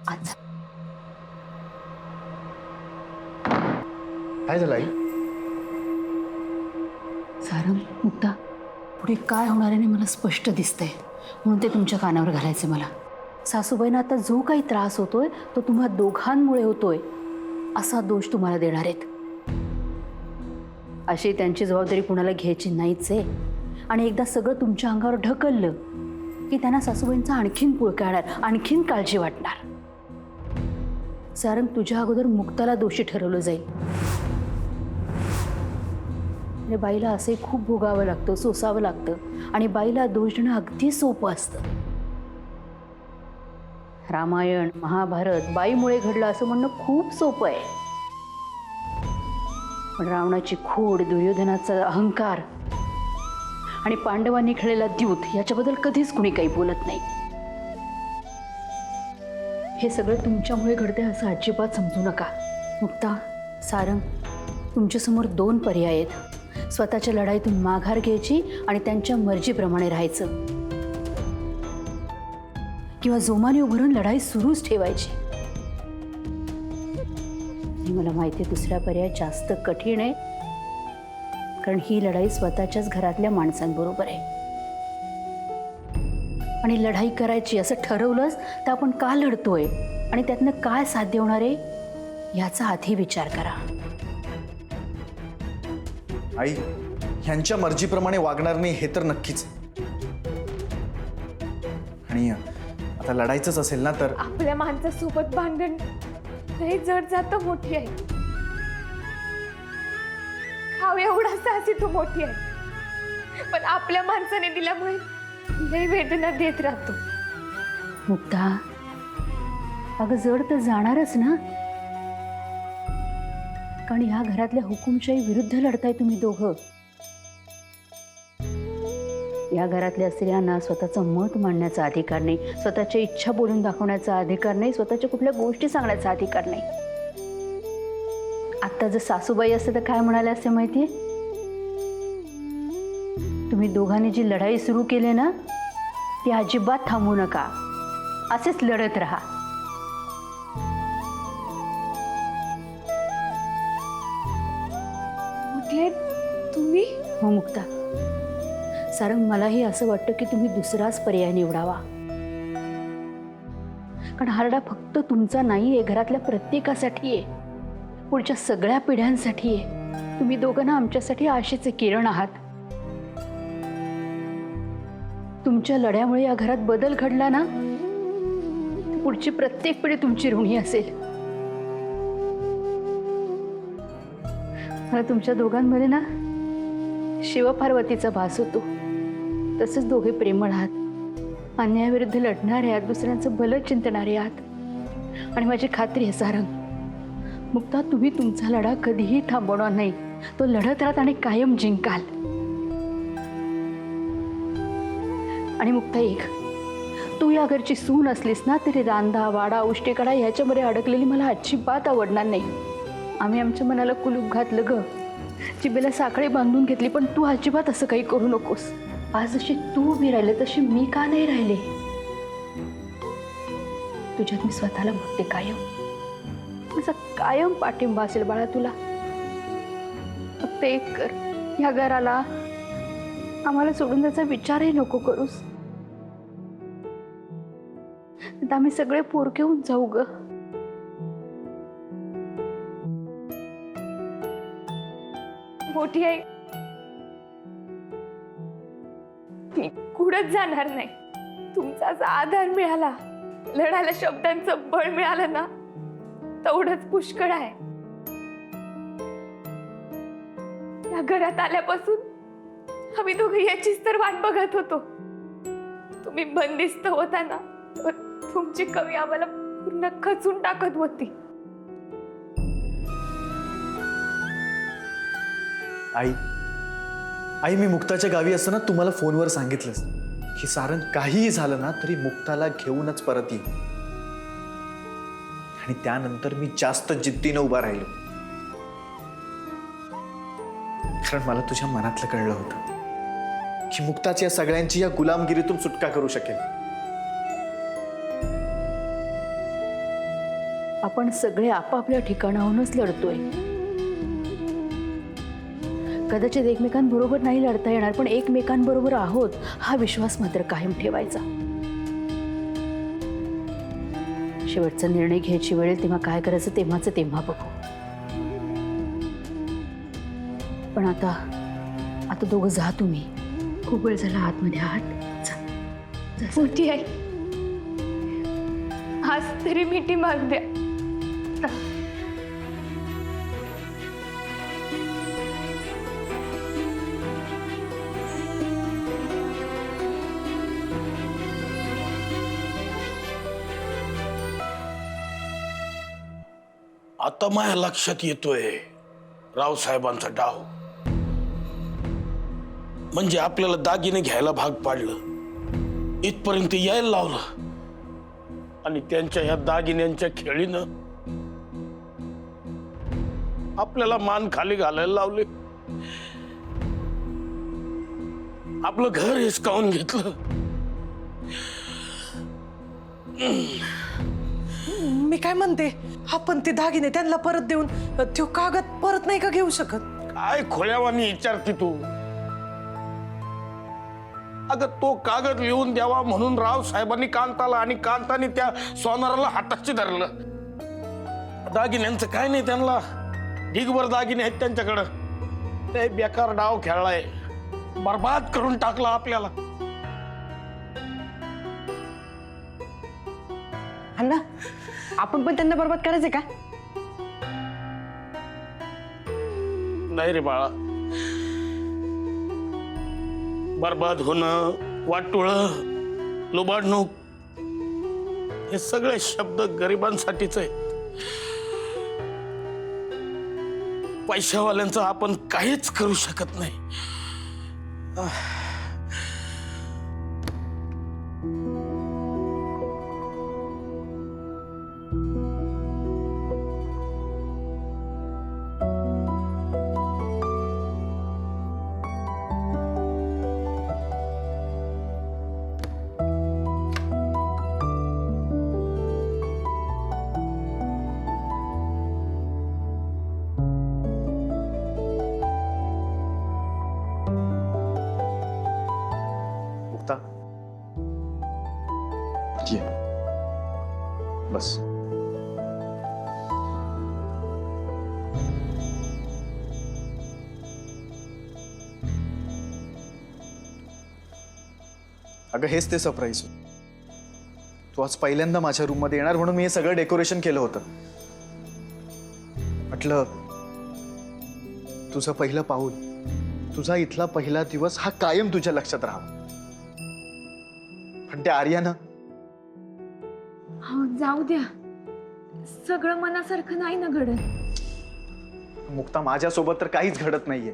आज काय झालं आई? सारंग, मुक्ता, पुढे काय होणार आहे मला स्पष्ट दिसतंय, म्हणून ते तुमच्या कानावर घालायचे मला. सासूबाईंना आता जो काही त्रास होतोय तो तुम्हा दोघांमुळे होतोय असा दोष तुम्हाला देणार आहेत. अशी त्यांची जबाबदारी कुणाला घ्यायची नाहीच आहे. आणि एकदा सगळं तुमच्या अंगावर ढकललं की त्यांना सासूबाईंचा आणखीन पुळका येणार, आणखीन काळजी वाटणार. सारंग, तुझ्या अगोदर मुक्ताला दोषी ठरवलं जाईल. आणि बाईला असे खूप भोगावं लागतं, सोसावं लागतं. आणि बाईला दोष देणं अगदी सोपं असतं. रामायण महाभारत बाईमुळे घडलं असं म्हणणं खूप सोपं आहे. पण रावणाची खोड, दुर्योधनाचा अहंकार आणि पांडवांनी खेळलेला द्यूत याच्याबद्दल कधीच कुणी काही बोलत नाही. हे सगळं तुमच्यामुळे घडतंय असं अजिबात समजू नका. मुक्ता, सारंग, तुमच्यासमोर दोन पर्याय आहेत. स्वतःच्या लढाईतून माघार घ्यायची आणि त्यांच्या मर्जीप्रमाणे राहायचं, किंवा जोमाने उभारून लढाई सुरूच ठेवायची. मला माहिती आहे दुसरा पर्याय जास्त कठीण आहे, कारण ही लढाई स्वतःच्याच घरातल्या माणसांबरोबर आहे. आणि लढाई करायची असं ठरवलंच तर आपण का लढतोय आणि त्यातनं काय साध्य होणार आहे याचा आधी विचार करा. आई, ह्यांच्या मर्जीप्रमाणे वागणार नाही हे तर नक्कीच. आणि आता लढायचंच असेल ना तर आपल्या माणसासोबत भांडण लई जड जातं मोठी आहे. खाव एवढा सासी तू मोठी आहे, पण आपल्या माणसाने दिल्यामुळे लई वेदना देत राहतो. मुक्ता, अगं जड तर जाणारच ना, कारण ह्या घरातल्या हुकुमशाही विरुद्ध लढताय तुम्ही दोघं. या घरातल्या स्त्रियांना स्वतःचं मत मांडण्याचा अधिकार नाही, स्वतःच्या इच्छा बोलून दाखवण्याचा अधिकार नाही, स्वतःच्या कुठल्या गोष्टी सांगण्याचा अधिकार नाही. आता जर सासूबाई असते तर काय म्हणाले असते माहितीये? तुम्ही दोघांनी जी लढाई सुरू केली ना ती अजिबात थांबवू नका, असेच लढत राहा. मोठी आहे तुम्ही. हो मुक्ता, सारंग, मलाही असं वाटतं की तुम्ही दुसराच पर्याय निवडावा. कारण हारडा फक्त तुमचा नाही आहे, घरातल्या प्रत्येकासाठी आहे, पुढच्या सगळ्या पिढ्यांसाठी आहे. तुम्ही दोघांना आमच्यासाठी आशेचे किरण आहात. तुमच्या लढ्यामुळे या घरात बदल घडला ना, पुढची प्रत्येक पिढी तुमची ऋणी असेल. मला तुमच्या दोघांमध्ये ना शिवपार्वतीचा भास होतो. तसंच दोघे प्रेमळ आहात, अन्यायाविरुद्ध लढणारे आहात, दुसऱ्यांचं भलं चिंतणारे आहात. आणि माझी खात्री आहे सारंग, मुक्ता, तुम्ही तुमचा लढा कधीही थांबवणार नाही. तो लढत राहत आणि कायम जिंकाल. आणि मुक्ता, एक तू या घरची सून असलीस ना तरी रांधा वाडा उष्टेकडा ह्याच्यामध्ये अडकलेली मला अजिबात आवडणार नाही. आम्ही आमच्या मनाला कुलूप घातलं ग, जिभेला साखळी बांधून घेतली, पण तू अजिबात असं काही करू नकोस. आज जशी तू उभी राहिले तशी मी का नाही राहिले? तुझ्यात मी स्वतःला बघते कायम. माझा कायम पाठिंबा असेल बाळा तुला. फक्त एक कर, ह्या घराला आम्हाला सोडून त्याचा विचारही नको करूस. आता आम्ही सगळे पोरके होऊन जाऊ ग. मोठी आहे मी कुठंच जाणार नाही. तुमचा असा आधार मिळाला, लढायला शब्दांचं बळ मिळालं ना, तेवढंच पुष्कळ आहे. या घरात आल्यापासून आम्ही दोघं याचीच तर वाट बघत होतो. तुम्ही बंदिस्त होता ना, तुमची कवी आम्हाला पूर्ण खचून टाकत होती. आई, आई, मी मुक्ताच्या गावी असताना तुम्हाला फोनवर सांगितलंस की सारंग काहीही झालं ना तरी मुक्ताला घेऊनच परत ये. आणि त्यानंतर मी जास्त जिद्दीनं उभा राहिलो, कारण मला तुझ्या मनातलं कळलं होतं की मुक्ताच्या सगळ्यांची या गुलामगिरीतून सुटका करू शकेल. आपण सगळे आपापल्या ठिकाणाहूनच लढतोय. कदाचित एकमेकांबरोबर नाही लढता येणार, पण एकमेकांबरोबर आहोत हा विश्वास मात्र कायम ठेवायचा. शेवटचा निर्णय घ्यायची वेळ तेव्हा काय करायचं तेव्हाच तेव्हा बघू. पण आता दोघं जा तुम्ही. खूप वेळ झाला आतमध्ये आहात. जा. मोठी आई, आज तरी मिठी मारू द्या. आता माझ्या लक्षात येतोय रावसाहेबांचा डाव. म्हणजे आपल्याला दागिने घ्यायला भाग पाडलं, इथपर्यंत यायला लावलं आणि त्यांच्या या दागिन्यांच्या खेळीनं आपल्याला मान खाली घालायला लावले. आपलं घर हिसकावून घेतलं. मी काय म्हणते, आपण ते दागिने त्यांना परत देऊन तो कागद परत नाही का घेऊ शकत? काय खोळ्यावानी विचारते तू? अगं तो कागद लिहून द्यावा म्हणून राव साहेबांनी कांताला आणि कांताने त्या सोनाराला हाताशी धरलं. दागिन्यांचं काय नाही, त्यांना ढिगभर दागिने आहेत त्यांच्याकडं. ते बेकार डाव खेळलाय, बर्बाद करून टाकला आपल्याला. अण्णा, आपण पण त्यांना बरबाद करायचंय का? नाही रे बाळा, बर्बाद होणं, वाटोळं, लुबाडणूक हे सगळे शब्द गरिबांसाठीच आहेत. पैशावाल्यांचं आपण काहीच करू शकत नाही. मुक्ता, ये बस. अगं हेच ते सरप्राईज होतं. तू आज पहिल्यांदा माझ्या रूम मध्ये येणार म्हणून मी हे सगळं डेकोरेशन केलं होतं. म्हटलं तुझं पहिलं पाऊल, तुझा इथला पहिला दिवस हा कायम तुझ्या लक्षात राहावा. पण त्या आर्यानं जाऊ द्या, सगळं मनासारखं नाही ना घडत. मुक्ता, माझ्यासोबत तर काहीच घडत नाहीये.